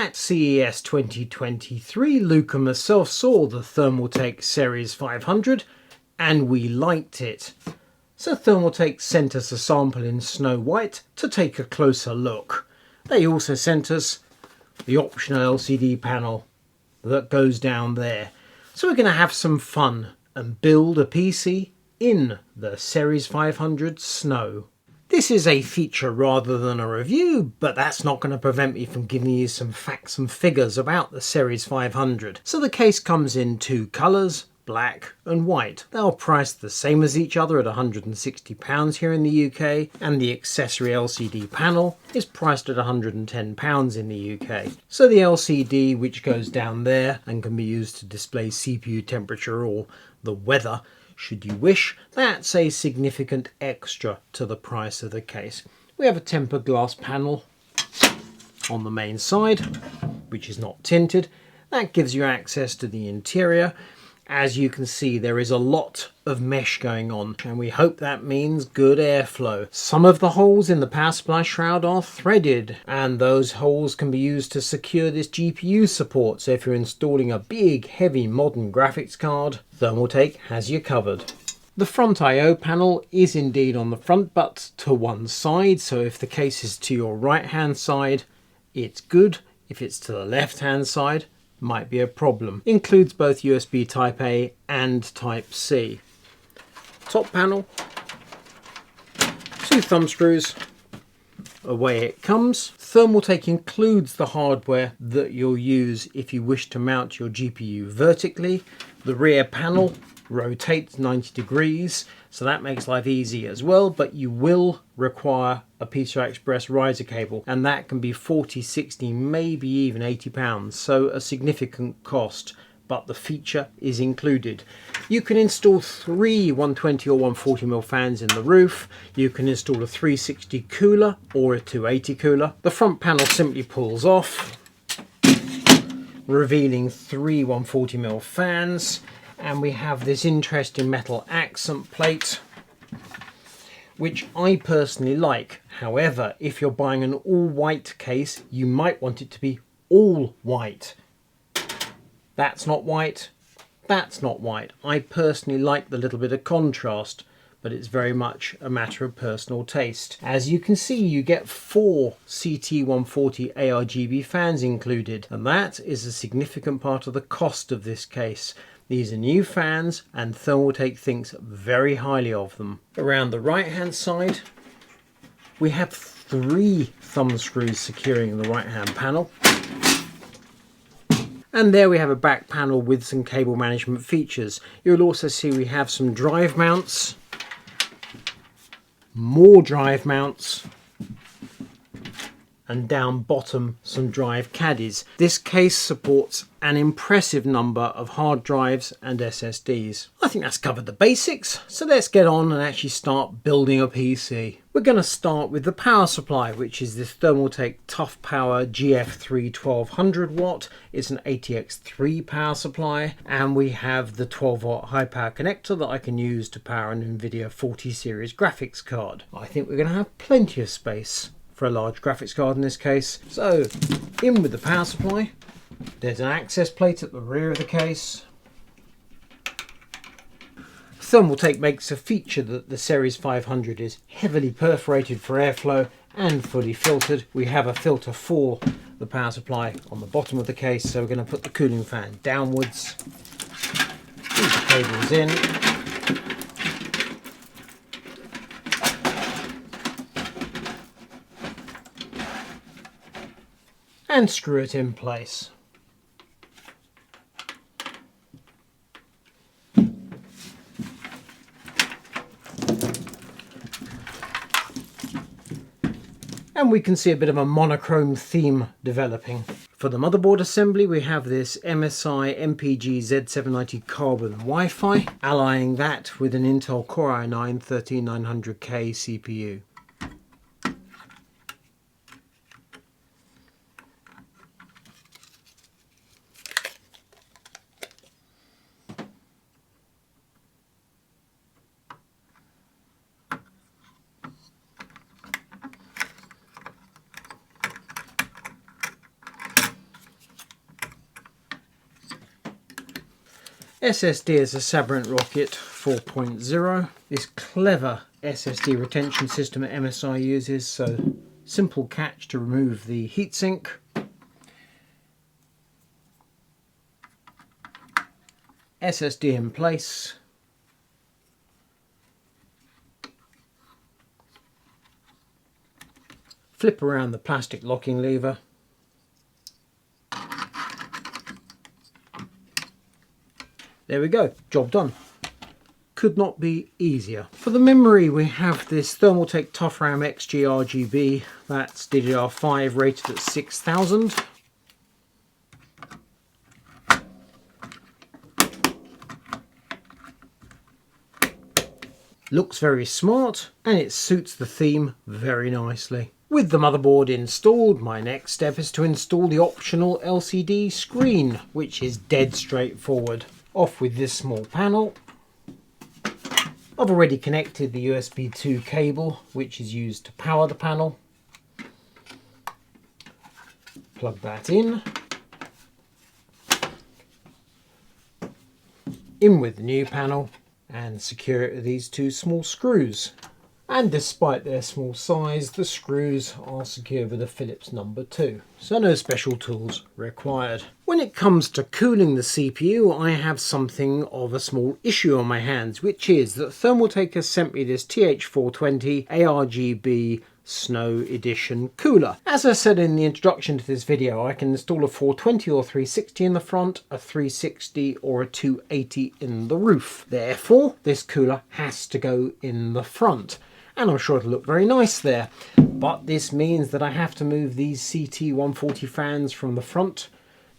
At CES 2023, Luke and myself saw the Thermaltake Ceres 500 and we liked it. So Thermaltake sent us a sample in snow white to take a closer look. They also sent us the optional LCD panel that goes down there. So we're going to have some fun and build a PC in the Ceres 500 Snow. This is a feature rather than a review, but that's not going to prevent me from giving you some facts and figures about the Ceres 500. So the case comes in two colours, black and white. They're priced the same as each other at £160 here in the UK, and the accessory LCD panel is priced at £110 in the UK. So the LCD, which goes down there and can be used to display CPU temperature or the weather should you wish, that's a significant extra to the price of the case. We have a tempered glass panel on the main side, which is not tinted. That gives you access to the interior. As you can see, there is a lot of mesh going on, and we hope that means good airflow. Some of the holes in the power supply shroud are threaded, and those holes can be used to secure this GPU support. So if you're installing a big, heavy, modern graphics card, Thermaltake has you covered. The front I/O panel is indeed on the front, but to one side. So if the case is to your right-hand side, it's good. If it's to the left-hand side, might be a problem. Includes both USB Type A and Type C. Top panel, two thumb screws, away it comes. Thermaltake includes the hardware that you'll use if you wish to mount your GPU vertically. The rear panel rotates 90 degrees, so that makes life easy as well, but you will require a PCI Express riser cable, and that can be 40, 60, maybe even £80, so a significant cost, but the feature is included. You can install three 120 or 140mm fans in the roof. You can install a 360 cooler or a 280 cooler. The front panel simply pulls off, revealing three 140mm fans. And we have this interesting metal accent plate, which I personally like. However, if you're buying an all-white case, you might want it to be all white. That's not white, that's not white. I personally like the little bit of contrast, but it's very much a matter of personal taste. As you can see, you get four CT140 ARGB fans included, and that is a significant part of the cost of this case. These are new fans, and Thermaltake thinks very highly of them. Around the right hand side, we have three thumb screws securing the right hand panel. And there we have a back panel with some cable management features. You'll also see we have some drive mounts, more drive mounts, and down bottom some drive caddies. This case supports an impressive number of hard drives and SSDs. I think that's covered the basics, so let's get on and actually start building a PC. We're going to start with the power supply, which is this Thermaltake ToughPower GF3 1200 watt. It's an ATX3 power supply, and we have the 12 watt high power connector that I can use to power an NVIDIA 40 series graphics card. I think we're going to have plenty of space for a large graphics card in this case. So in with the power supply. There's an access plate at the rear of the case. Thermaltake makes a feature that the Ceres 500 is heavily perforated for airflow and fully filtered. We have a filter for the power supply on the bottom of the case, so we're going to put the cooling fan downwards. Feed the cables in. And screw it in place. And we can see a bit of a monochrome theme developing. For the motherboard assembly, we have this MSI MPG Z790 carbon Wi-Fi, allying that with an Intel Core i9 13900K CPU. SSD is a Sabrent Rocket 4.0. This clever SSD retention system that MSI uses, so simple catch to remove the heatsink. SSD in place. Flip around the plastic locking lever. There we go, job done. Could not be easier. For the memory, we have this Thermaltake ToughRAM XG RGB. That's DDR5 rated at 6000. Looks very smart and it suits the theme very nicely. With the motherboard installed, my next step is to install the optional LCD screen, which is dead straightforward. Off with this small panel. I've already connected the USB 2 cable, which is used to power the panel. Plug that in. In with the new panel and secure it with these two small screws. And despite their small size, the screws are secured with a Phillips number 2, so no special tools required. When it comes to cooling the CPU, I have something of a small issue on my hands, which is that Thermaltake has sent me this TH420 ARGB Snow Edition cooler. As I said in the introduction to this video, I can install a 420 or 360 in the front, a 360 or a 280 in the roof. Therefore, this cooler has to go in the front. And I'm sure it'll look very nice there. But this means that I have to move these CT140 fans from the front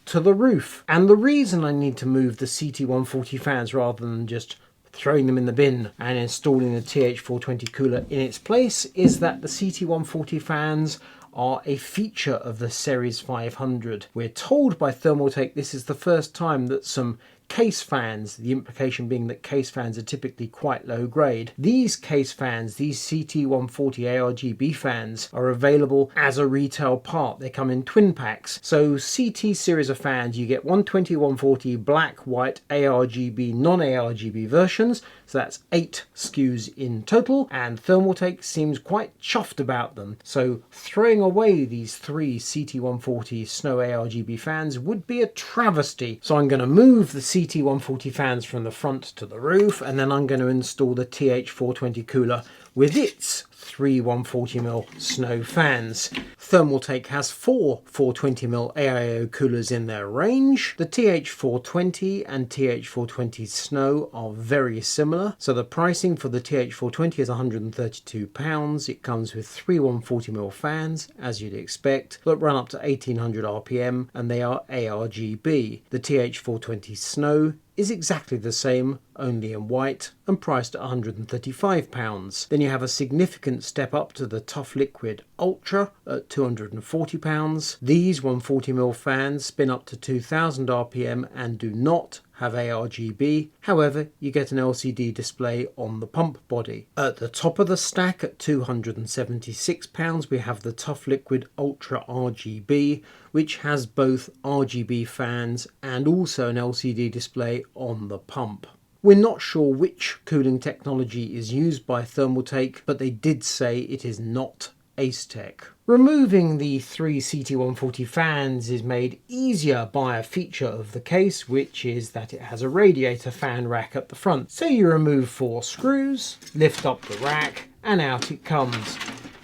to the roof. And the reason I need to move the CT140 fans rather than just throwing them in the bin and installing the TH420 cooler in its place is that the CT140 fans are a feature of the Ceres 500. We're told by Thermaltake this is the first time that some case fans, the implication being that case fans are typically quite low grade. These case fans, these CT140 ARGB fans, are available as a retail part. They come in twin packs. So CT series of fans, you get 120, 140 black, white, ARGB, non-ARGB versions. So that's 8 SKUs in total, and Thermaltake seems quite chuffed about them. So throwing away these 3 CT140 Snow ARGB fans would be a travesty. So I'm going to move the CT140 fans from the front to the roof, and then I'm going to install the TH420 cooler with its 3 140mm Snow fans. Thermaltake has 4 420mm AIO coolers in their range. The TH420 and TH420 Snow are very similar. So the pricing for the TH420 is £132. It comes with 3 140mm fans, as you'd expect, that run up to 1800 RPM, and they are ARGB. The TH420 Snow is exactly the same, only in white, and priced at £135. Then you have a significant step up to the Tough Liquid Ultra at £240. These 140mm fans spin up to 2000 RPM and do not have ARGB. However, you get an LCD display on the pump body. At the top of the stack at £276, we have the Tough Liquid Ultra RGB, which has both RGB fans and also an LCD display on the pump. We're not sure which cooling technology is used by Thermaltake, but they did say it is not Acetec. Removing the 3 CT140 fans is made easier by a feature of the case, which is that it has a radiator fan rack at the front. So you remove 4 screws, lift up the rack, and out it comes.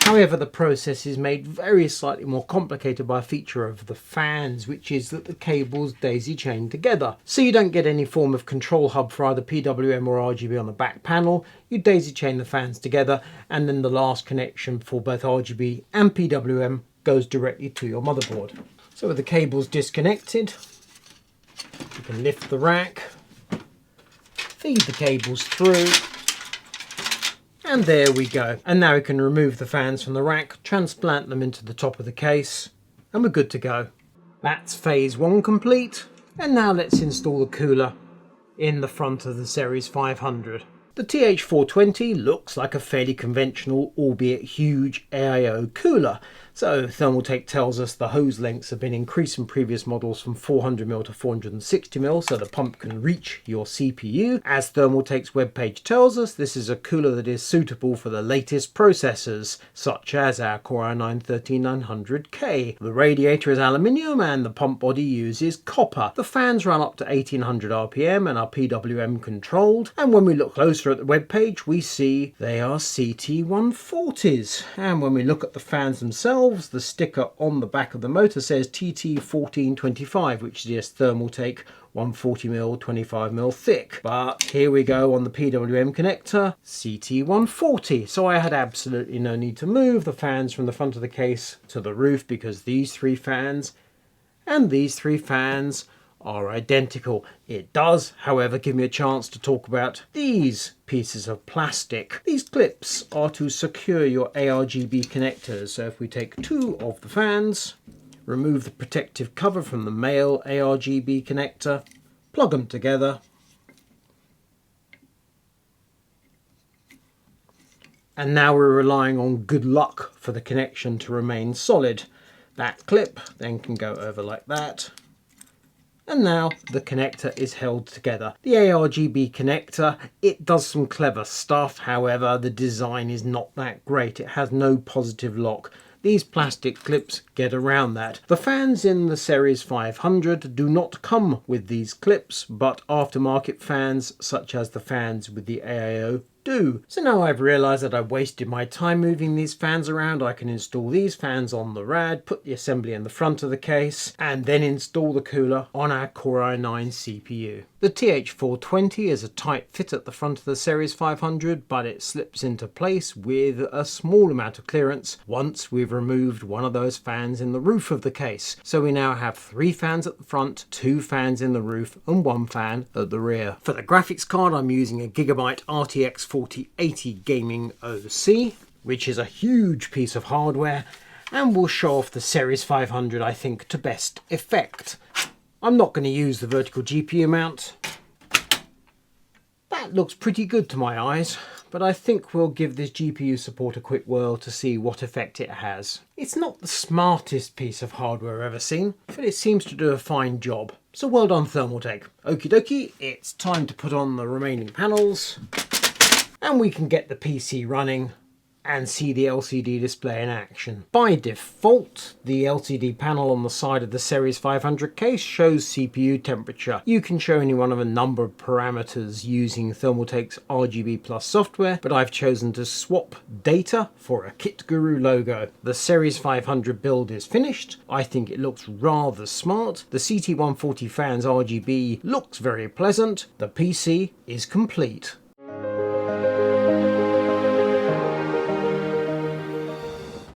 However, the process is made very slightly more complicated by a feature of the fans, which is that the cables daisy chain together. So you don't get any form of control hub for either PWM or RGB on the back panel. You daisy chain the fans together, and then the last connection for both RGB and PWM goes directly to your motherboard. So with the cables disconnected, you can lift the rack, feed the cables through, and there we go. And now we can remove the fans from the rack, transplant them into the top of the case, and we're good to go. That's phase 1 complete. And now let's install the cooler in the front of the Ceres 500. The TH420 looks like a fairly conventional, albeit huge, AIO cooler. So Thermaltake tells us the hose lengths have been increased in previous models from 400mm to 460mm, so the pump can reach your CPU. As Thermaltake's webpage tells us, this is a cooler that is suitable for the latest processors, such as our Core i9-13900K. The radiator is aluminium and the pump body uses copper. The fans run up to 1800 RPM and are PWM controlled, and when we look closer at the webpage we see they are CT140s. And when we look at the fans themselves, the sticker on the back of the motor says TT1425, which is Thermaltake 140mm 25mm thick. But here we go on the PWM connector, CT140. So I had absolutely no need to move the fans from the front of the case to the roof, because these three fans and these three fans are identical. It does, however, give me a chance to talk about these pieces of plastic. These clips are to secure your ARGB connectors. So if we take two of the fans, remove the protective cover from the male ARGB connector, plug them together, and now we're relying on good luck for the connection to remain solid. That clip then can go over like that. And now the connector is held together. The ARGB connector, it does some clever stuff. However, the design is not that great. It has no positive lock. These plastic clips get around that. The fans in the Series 500 do not come with these clips, but aftermarket fans, such as the fans with the AIO, do. So now I've realized that I've wasted my time moving these fans around. I can install these fans on the rad, put the assembly in the front of the case, and then install the cooler on our Core i9 CPU. The TH420 is a tight fit at the front of the Series 500, but it slips into place with a small amount of clearance once we've removed one of those fans in the roof of the case. So we now have 3 fans at the front, 2 fans in the roof, and 1 fan at the rear. For the graphics card, I'm using a Gigabyte RTX 4080 Gaming OC, which is a huge piece of hardware and will show off the Series 500, I think, to best effect. I'm not going to use the vertical GPU mount. That looks pretty good to my eyes, but I think we'll give this GPU support a quick whirl to see what effect it has. It's not the smartest piece of hardware I've ever seen, but it seems to do a fine job. So well done, Thermaltake. Okie dokie, it's time to put on the remaining panels, and we can get the PC running and see the LCD display in action. By default, the LCD panel on the side of the Series 500 case shows CPU temperature. You can show any one of a number of parameters using Thermaltake's RGB Plus software, but I've chosen to swap data for a Kit Guru logo. The Series 500 build is finished. I think it looks rather smart. The CT140 fans RGB looks very pleasant. The PC is complete.